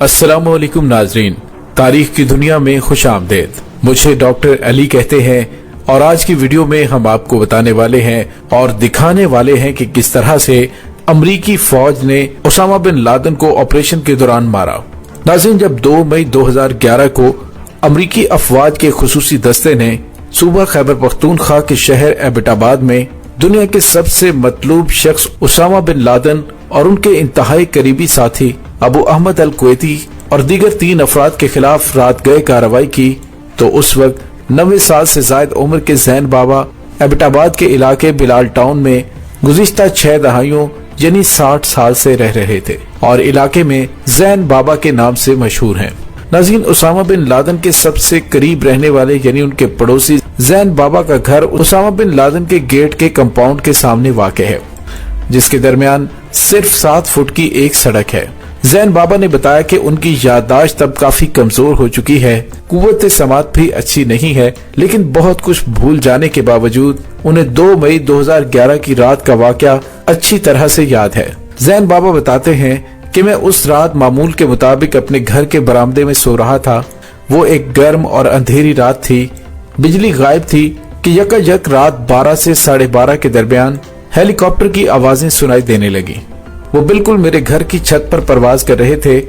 अस्सलाम वालेकुम नाजरीन, तारीख की दुनिया में खुश आमदेद। मुझे डॉक्टर अली कहते हैं और आज की वीडियो में हम आपको बताने वाले हैं और दिखाने वाले हैं कि किस तरह से अमरीकी फौज ने उसामा बिन लादेन को ऑपरेशन के दौरान मारा। नाज़रीन, जब 2 मई 2011 को अमरीकी अफवाज के खुसूसी दस्ते ने सूबा खैबर पख्तूनख्वा के शहर एबटाबाद में दुनिया के सबसे मतलूब शख्स उसामा बिन लादेन और उनके इंतहाई करीबी साथी अबू अहमद अल कुवैती और दीगर 3 अफराद के खिलाफ रात गए कार्रवाई की, तो उस वक्त 90 साल से जायद उम्र के जैन बाबा एबटाबाद के इलाके बिलाल टाउन में गुज़िश्ता 6 दहाइयों यानी 60 साल से रह रहे थे और इलाके में जैन बाबा के नाम से मशहूर हैं। नाज़रीन, उसामा बिन लादेन के सबसे करीब रहने वाले यानी उनके पड़ोसी जैन बाबा का घर उसामा बिन लादेन के गेट के कंपाउंड के सामने वाक़ है, जिसके दरमियान सिर्फ 7 फुट की एक सड़क है। जैन बाबा ने बताया कि उनकी याददाश्त अब काफी कमजोर हो चुकी है, कुव्वत समात भी अच्छी नहीं है, लेकिन बहुत कुछ भूल जाने के बावजूद उन्हें 2 मई 2011 की रात का वाकया अच्छी तरह से याद है। जैन बाबा बताते हैं कि मैं उस रात मामूल के मुताबिक अपने घर के बरामदे में सो रहा था। वो एक गर्म और अंधेरी रात थी, बिजली गायब थी कि यकायक रात 12 से 12:30 के दरमियान हेलीकॉप्टर की आवाजें सुनाई देने लगी। वो बिल्कुल मेरे घर की छत पर परवाज कर रहे थे,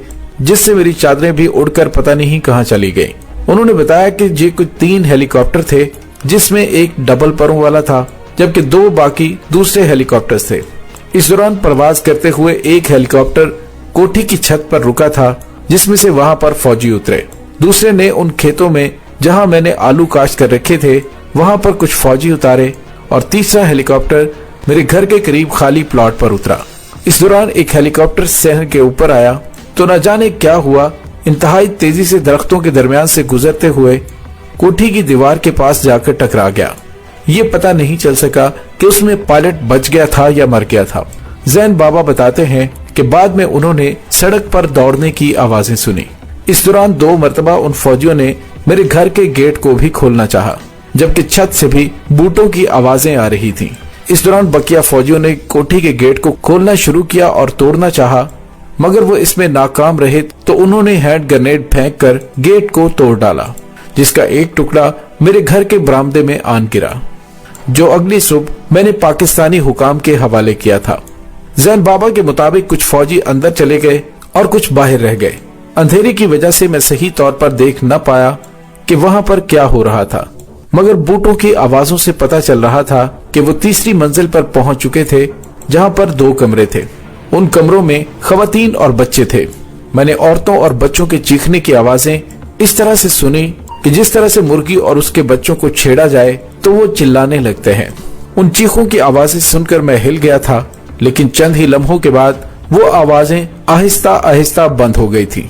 जिससे मेरी चादरें भी उड़कर पता नहीं कहां चली गई। उन्होंने बताया कि ये कुछ 3 हेलीकॉप्टर थे, जिसमें एक डबल परों वाला था, जबकि 2 बाकी दूसरे हेलीकॉप्टर्स थे। इस दौरान परवाज करते हुए एक हेलीकॉप्टर कोठी की छत पर रुका था, जिसमें से वहां पर फौजी उतरे। दूसरे ने उन खेतों में जहां मैंने आलू काश्त कर रखे थे वहां पर कुछ फौजी उतारे और तीसरा हेलीकॉप्टर मेरे घर के करीब खाली प्लॉट पर उतरा। इस दौरान एक हेलीकॉप्टर शहर के ऊपर आया तो न जाने क्या हुआ, इंतहाई तेजी से दरख्तों के दरमियान से गुजरते हुए कोठी की दीवार के पास जाकर टकरा गया। ये पता नहीं चल सका कि उसमें पायलट बच गया था या मर गया था। जैन बाबा बताते हैं कि बाद में उन्होंने सड़क पर दौड़ने की आवाजें सुनी। इस दौरान 2 मरतबा उन फौजियों ने मेरे घर के गेट को भी खोलना चाहा, जबकि छत से भी बूटों की आवाजें आ रही थीं। इस दौरान बकिया फौजियों ने कोठी के गेट को खोलना शुरू किया और तोड़ना चाहा, मगर वो इसमें नाकाम रहे तो उन्होंने हैंड ग्रेनेड फेंककर गेट को तोड़ डाला, जिसका एक टुकड़ा मेरे घर के बरामदे में आन गिरा, जो अगली सुबह मैंने पाकिस्तानी हुकाम के हवाले किया था। जैन बाबा के मुताबिक कुछ फौजी अंदर चले गए और कुछ बाहर रह गए। अंधेरे की वजह से मैं सही तौर पर देख न पाया कि वहां पर क्या हो रहा था, मगर बूटों की आवाजों से पता चल रहा था कि वो तीसरी मंजिल पर पहुंच चुके थे, जहां पर 2 कमरे थे। उन कमरों में खवातीन और बच्चे थे। मैंने औरतों और बच्चों के चीखने की आवाजें इस तरह से सुनी कि जिस तरह से मुर्गी और उसके बच्चों को छेड़ा जाए तो वो चिल्लाने लगते हैं। उन चीखों की आवाजें सुनकर मैं हिल गया था, लेकिन चंद ही लम्हों के बाद वो आवाजें आहिस्ता आहिस्ता बंद हो गई थी।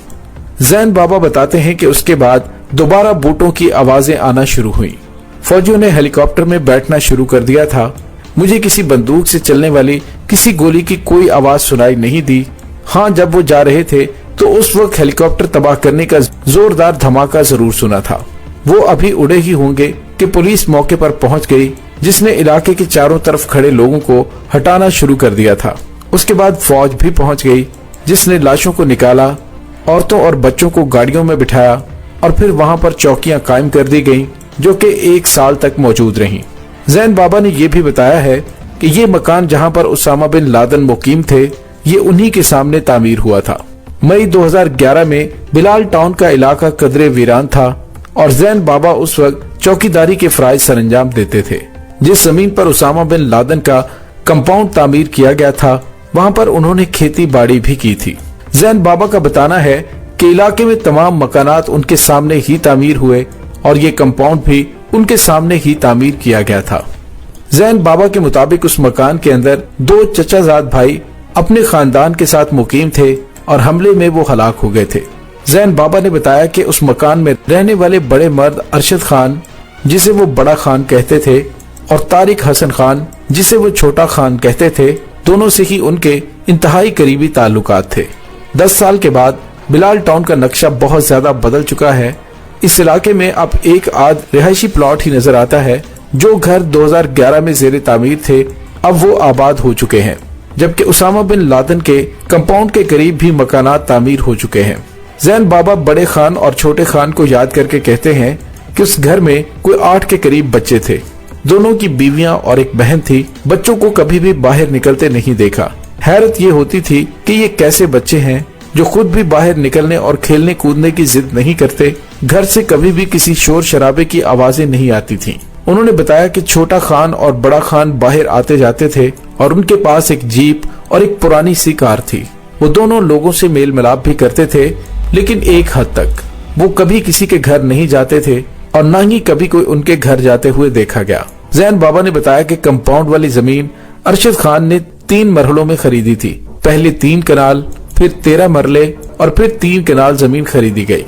जैन बाबा बताते हैं कि उसके बाद दोबारा बूटों की आवाजें आना शुरू हुई। फौजियों ने हेलीकॉप्टर में बैठना शुरू कर दिया था। मुझे किसी बंदूक से चलने वाली किसी गोली की कोई आवाज सुनाई नहीं दी। हाँ, जब वो जा रहे थे तो उस वक्त हेलीकॉप्टर तबाह करने का जोरदार धमाका जरूर सुना था। वो अभी उड़े ही होंगे कि पुलिस मौके पर पहुंच गई, जिसने इलाके के चारों तरफ खड़े लोगों को हटाना शुरू कर दिया था। उसके बाद फौज भी पहुंच गई, जिसने लाशों को निकाला, औरतों और बच्चों को गाड़ियों में बिठाया और फिर वहां पर चौकियां कायम कर दी गईं, जो कि 1 साल तक मौजूद रहीं। जैन बाबा ने यह भी बताया है कि ये मकान जहां पर उसामा बिन लादेन मुकीम थे, ये उन्हीं के सामने तामीर हुआ था। मई 2011 में बिलाल टाउन का इलाका कदरे वीरान था और जैन बाबा उस वक्त चौकीदारी के फराइज सरंजाम देते थे। जिस जमीन पर उसामा बिन लादेन का कंपाउंड तामीर किया गया था, वहां पर उन्होंने खेती बाड़ी भी की थी। जैन बाबा का बताना है कि इलाके में तमाम मकानात उनके सामने ही तामीर हुए और ये कंपाउंड भी उनके सामने ही तामीर किया गया था। जैन बाबा के मुताबिक उस मकान के अंदर 2 चचाजाद भाई अपने खानदान के साथ मुकीम थे और हमले में वो हलाक हो गए थे। जैन बाबा ने बताया कि उस मकान में रहने वाले बड़े मर्द अरशद खान, जिसे वो बड़ा खान कहते थे, और तारिक हसन खान, जिसे वो छोटा खान कहते थे, दोनों से ही उनके इंतहाई करीबी ताल्लुकात थे। 10 साल के बाद बिलाल टाउन का नक्शा बहुत ज्यादा बदल चुका है। इस इलाके में अब एक आध रिहायशी प्लॉट ही नजर आता है। जो घर 2011 में जेरे तामीर थे, अब वो आबाद हो चुके हैं। जबकि उसामा बिन लादेन के कंपाउंड के करीब भी मकानात तामीर हो चुके हैं। जैन बाबा बड़े खान और छोटे खान को याद करके कहते हैं कि उस घर में कोई 8 के करीब बच्चे थे। दोनों की बीवियां और एक बहन थी। बच्चों को कभी भी बाहर निकलते नहीं देखा। हैरत ये होती थी कि ये कैसे बच्चे हैं जो खुद भी बाहर निकलने और खेलने कूदने की जिद नहीं करते। घर से कभी भी किसी शोर शराबे की आवाजें नहीं आती थीं। उन्होंने बताया कि छोटा खान और बड़ा खान बाहर आते जाते थे और उनके पास एक जीप और एक पुरानी सी कार थी। वो दोनों लोगों से मेल मिलाप भी करते थे, लेकिन एक हद तक। वो कभी किसी के घर नहीं जाते थे और न ही कभी कोई उनके घर जाते हुए देखा गया। जैन बाबा ने बताया कि कंपाउंड वाली जमीन अरशद खान ने 3 मरहलों में खरीदी थी। पहले 3 कनाल, फिर 13 मरले और फिर 3 कनाल जमीन खरीदी गई।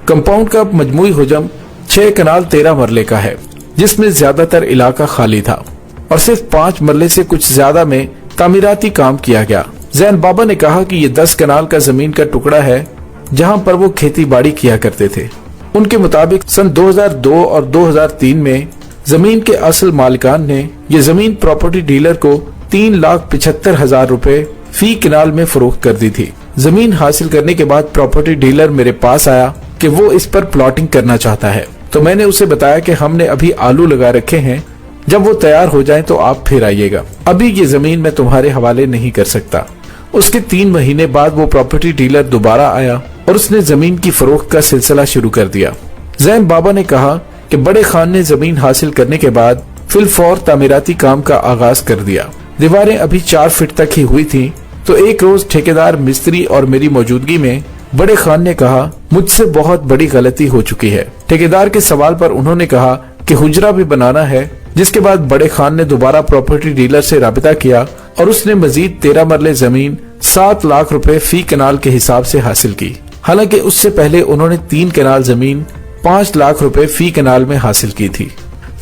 कंपाउंड का मजमूई हुजम 6 कनाल 13 मरले का है, जिसमें ज्यादातर इलाका खाली था और सिर्फ 5 मरले से कुछ ज्यादा में तामीराती काम किया गया। जैन बाबा ने कहा कि ये 10 कनाल का जमीन का टुकड़ा है जहां पर वो खेती बाड़ी किया करते थे। उनके मुताबिक सन 2002 और 2003 में जमीन के असल मालिकान ने ये जमीन प्रॉपर्टी डीलर को 3,75,000 रुपए फी कनाल में फरोख्त कर दी थी। जमीन हासिल करने के बाद प्रॉपर्टी डीलर मेरे पास आया कि वो इस पर प्लॉटिंग करना चाहता है, तो मैंने उसे बताया कि हमने अभी आलू लगा रखे हैं, जब वो तैयार हो जाए तो आप फिर आइएगा। अभी ये जमीन मैं तुम्हारे हवाले नहीं कर सकता। उसके 3 महीने बाद वो प्रॉपर्टी डीलर दोबारा आया और उसने जमीन की फरोख्त का सिलसिला शुरू कर दिया। जैन बाबा ने कहा कि बड़े खान ने जमीन हासिल करने के बाद फिलफौर तामीराती काम का आगाज कर दिया। दीवारें अभी 4 फीट तक ही हुई थी, तो एक रोज ठेकेदार, मिस्त्री और मेरी मौजूदगी में बड़े खान ने कहा, मुझसे बहुत बड़ी गलती हो चुकी है। ठेकेदार के सवाल पर उन्होंने कहा कि हुजरा भी बनाना है। जिसके बाद बड़े खान ने दोबारा प्रॉपर्टी डीलर से राबिता किया और उसने मजीद 13 मरले जमीन 7 लाख रुपए फी कनाल के हिसाब से हासिल की। हालांकि उससे पहले उन्होंने 3 कनाल जमीन 5 लाख रुपए फी कनाल में हासिल की थी।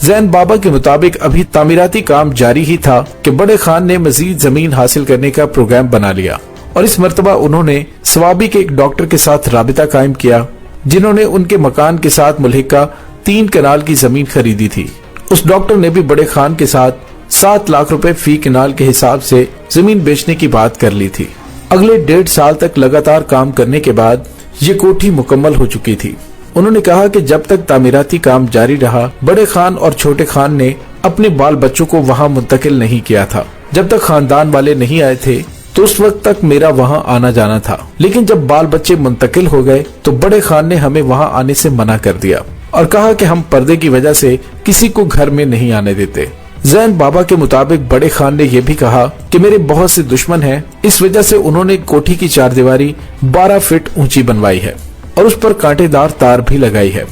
जैन बाबा के मुताबिक अभी तामीराती काम जारी ही था कि बड़े खान ने मजीद जमीन हासिल करने का प्रोग्राम बना लिया और इस मर्तबा उन्होंने सवाबी के एक डॉक्टर के साथ राबिता कायम किया, जिन्होंने उनके मकान के साथ मुल्हिका 3 कनाल की जमीन खरीदी थी। उस डॉक्टर ने भी बड़े खान के साथ 7 लाख रुपए फी कनाल के हिसाब से जमीन बेचने की बात कर ली थी। अगले 1.5 साल तक लगातार काम करने के बाद ये कोठी मुकम्मल हो चुकी थी। उन्होंने कहा कि जब तक तामीराती काम जारी रहा, बड़े खान और छोटे खान ने अपने बाल बच्चों को वहां मुंतकिल नहीं किया था। जब तक खानदान वाले नहीं आए थे तो उस वक्त तक मेरा वहां आना जाना था, लेकिन जब बाल बच्चे मुंतकिल हो गए तो बड़े खान ने हमें वहां आने से मना कर दिया और कहा कि हम पर्दे की वजह से किसी को घर में नहीं आने देते। जैन बाबा के मुताबिक बड़े खान ने यह भी कहा कि मेरे बहुत से दुश्मन हैं, इस वजह से उन्होंने कोठी की 4 दीवारी 12 फीट ऊंची बनवाई है और उस पर कांटेदार तार भी लगाई है,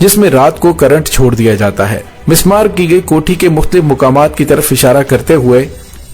जिसमें रात को करंट छोड़ दिया जाता है। मिस्मार की गई कोठी के मुख्तलिफ मुकामात की तरफ इशारा करते हुए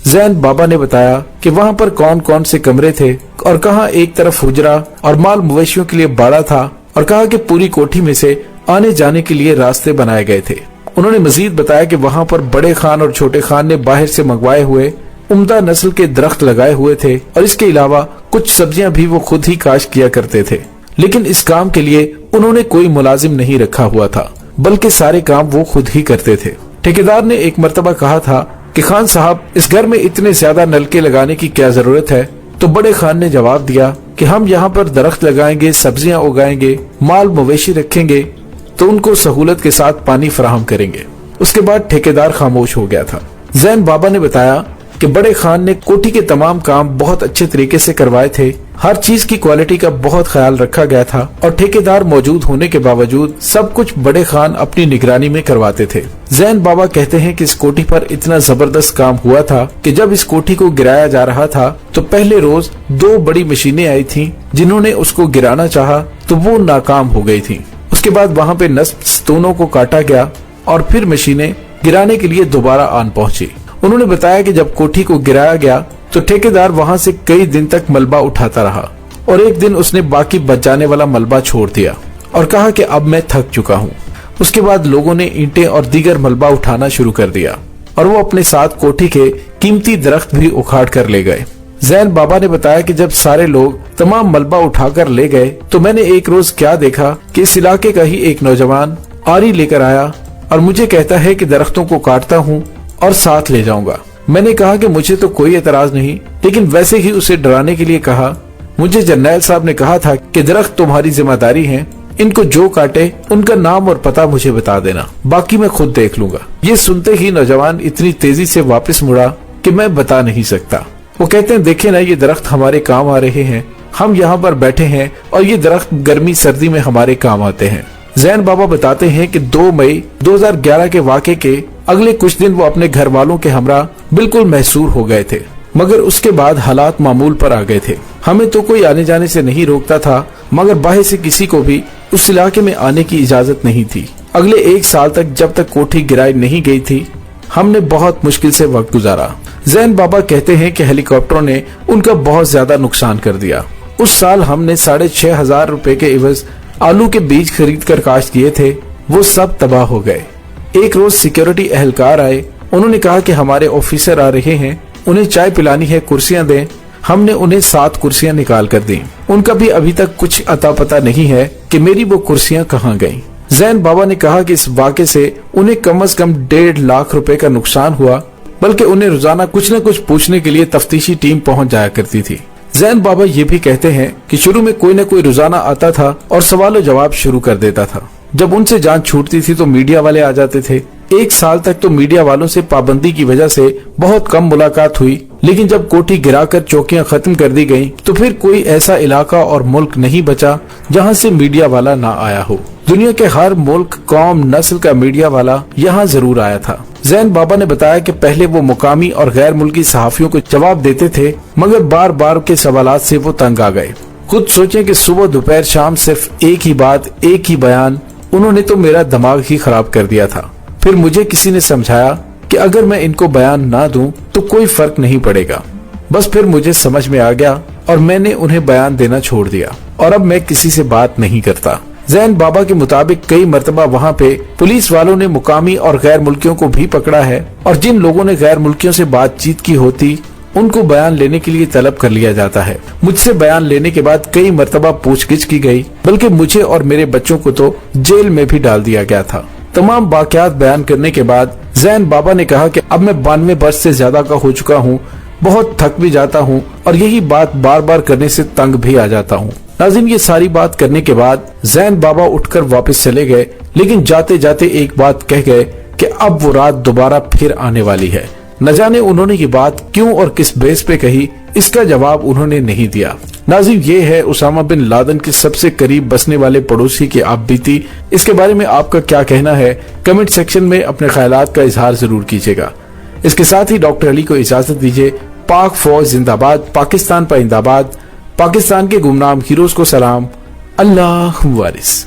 जैन बाबा ने बताया कि वहां पर कौन कौन से कमरे थे और कहां एक तरफ हुजरा और माल मवेशियों के लिए बाड़ा था, और कहा कि पूरी कोठी में से आने जाने के लिए रास्ते बनाए गए थे। उन्होंने मजीद बताया कि वहां पर बड़े खान और छोटे खान ने बाहर से मंगवाए हुए उम्दा नस्ल के दरख्त लगाए हुए थे और इसके अलावा कुछ सब्जियां भी वो खुद ही काश्त किया करते थे, लेकिन इस काम के लिए उन्होंने कोई मुलाजिम नहीं रखा हुआ था, बल्कि सारे काम वो खुद ही करते थे। ठेकेदार ने एक मर्तबा कहा था कि खान साहब, इस घर में इतने ज्यादा नलके लगाने की क्या जरूरत है? तो बड़े खान ने जवाब दिया कि हम यहाँ पर दरख्त लगाएंगे, सब्जियां उगाएंगे, माल मवेशी रखेंगे तो उनको सहूलत के साथ पानी फराहम करेंगे। उसके बाद ठेकेदार खामोश हो गया था। जैन बाबा ने बताया कि बड़े खान ने कोठी के तमाम काम बहुत अच्छे तरीके से करवाए थे। हर चीज की क्वालिटी का बहुत ख्याल रखा गया था और ठेकेदार मौजूद होने के बावजूद सब कुछ बड़े खान अपनी निगरानी में करवाते थे। जैन बाबा कहते हैं कि इस कोठी पर इतना जबरदस्त काम हुआ था कि जब इस कोठी को गिराया जा रहा था तो पहले रोज 2 बड़ी मशीनें आई थीं, जिन्होंने उसको गिराना चाहा तो वो नाकाम हो गई थीं। उसके बाद वहाँ पे नस्ब स्तूनों को काटा गया और फिर मशीनें गिराने के लिए दोबारा आन पहुंची। उन्होंने बताया कि जब कोठी को गिराया गया तो ठेकेदार वहां से कई दिन तक मलबा उठाता रहा और एक दिन उसने बाकी बच जाने वाला मलबा छोड़ दिया और कहा कि अब मैं थक चुका हूँ। उसके बाद लोगों ने ईंटें और दीगर मलबा उठाना शुरू कर दिया और वो अपने साथ कोठी के कीमती दरख्त भी उखाड़ कर ले गए। जैन बाबा ने बताया कि जब सारे लोग तमाम मलबा उठाकर ले गए तो मैंने एक रोज क्या देखा कि इस इलाके का ही एक नौजवान आरी लेकर आया और मुझे कहता है कि दरख्तों को काटता हूँ और साथ ले जाऊंगा। मैंने कहा कि मुझे तो कोई एतराज नहीं, लेकिन वैसे ही उसे डराने के लिए कहा, मुझे जर्नैल साहब ने कहा था कि दरख्त तुम्हारी जिम्मेदारी है, इनको जो काटे उनका नाम और पता मुझे बता देना, बाकी मैं खुद देख लूंगा। ये सुनते ही नौजवान इतनी तेजी से वापस मुड़ा कि मैं बता नहीं सकता। वो कहते हैं, देखे ना, ये दरख्त हमारे काम आ रहे हैं, हम यहाँ पर बैठे हैं और ये दरख्त गर्मी सर्दी में हमारे काम आते हैं। जैन बाबा बताते हैं कि 2 मई 2011 के वाक़े के अगले कुछ दिन वो अपने घर वालों के हमरा बिल्कुल महसूर हो गए थे, मगर उसके बाद हालात मामूल पर आ गए थे। हमें तो कोई आने जाने से नहीं रोकता था, मगर बाहर से किसी को भी उस इलाके में आने की इजाजत नहीं थी। अगले 1 साल तक, जब तक कोठी गिराई नहीं गई थी, हमने बहुत मुश्किल से वक्त गुजारा। जैन बाबा कहते हैं कि हेलीकॉप्टरों ने उनका बहुत ज्यादा नुकसान कर दिया। उस साल हमने 6,500 रुपए के इवज आलू के बीज खरीद कर काश्त किए थे, वो सब तबाह हो गए। एक रोज सिक्योरिटी एहलकार आए, उन्होंने कहा कि हमारे ऑफिसर आ रहे हैं, उन्हें चाय पिलानी है, कुर्सियां दें। हमने उन्हें 7 कुर्सियां निकाल कर दी। उनका भी अभी तक कुछ अता पता नहीं है कि मेरी वो कुर्सियां कहाँ गईं। जैन बाबा ने कहा कि इस वाक़े से उन्हें कम से कम 1.5 लाख रुपए का नुकसान हुआ, बल्कि उन्हें रोजाना कुछ न कुछ पूछने के लिए तफ्तीशी टीम पहुंच जाया करती थी। जैन बाबा ये भी कहते हैं कि शुरू में कोई न कोई रोजाना आता था और सवाल जवाब शुरू कर देता था। जब उनसे जान छूटती थी तो मीडिया वाले आ जाते थे। 1 साल तक तो मीडिया वालों से पाबंदी की वजह से बहुत कम मुलाकात हुई, लेकिन जब कोठी गिराकर चौकियां खत्म कर दी गईं, तो फिर कोई ऐसा इलाका और मुल्क नहीं बचा जहां से मीडिया वाला ना आया हो। दुनिया के हर मुल्क, कौम, नस्ल का मीडिया वाला यहाँ जरूर आया था। जैन बाबा ने बताया कि पहले वो मुकामी और गैर मुल्की सहाफियों को जवाब देते थे, मगर बार बार के सवालात से वो तंग आ गए। खुद सोचें कि सुबह दोपहर शाम सिर्फ एक ही बात, एक ही बयान, उन्होंने तो मेरा दिमाग ही खराब कर दिया था। फिर मुझे किसी ने समझाया कि अगर मैं इनको बयान ना दूं तो कोई फर्क नहीं पड़ेगा। बस फिर मुझे समझ में आ गया और मैंने उन्हें बयान देना छोड़ दिया और अब मैं किसी से बात नहीं करता। जैन बाबा के मुताबिक कई मरतबा वहाँ पे पुलिस वालों ने मुकामी और गैर मुल्कियों को भी पकड़ा है और जिन लोगों ने गैर मुल्कियों से बातचीत की होती उनको बयान लेने के लिए तलब कर लिया जाता है। मुझसे बयान लेने के बाद कई मरतबा पूछगिछ की गई, बल्कि मुझे और मेरे बच्चों को तो जेल में भी डाल दिया गया था। तमाम वाकयात बयान करने के बाद जैन बाबा ने कहा कि अब मैं 92 वर्ष से ज्यादा का हो चुका हूँ, बहुत थक भी जाता हूँ और यही बात बार बार करने से तंग भी आ जाता हूँ। नाज़रीन, ये सारी बात करने के बाद जैन बाबा उठकर वापस चले गए, लेकिन जाते जाते एक बात कह गए कि अब वो रात दोबारा फिर आने वाली है। न जाने उन्होंने ये बात क्यों और किस बेस पे कही, इसका जवाब उन्होंने नहीं दिया। नाज़रीन, ये है उसामा बिन लादेन के सबसे करीब बसने वाले पड़ोसी की आपबीती। इसके बारे में आपका क्या कहना है, कमेंट सेक्शन में अपने ख्यालात का इजहार जरूर कीजिएगा। इसके साथ ही डॉक्टर अली को इजाजत दीजिए। पाक फौज जिंदाबाद, पाकिस्तान पाइंदाबाद, पाकिस्तान के गुमनाम हीरोज को सलाम, अल्लाह वारिस।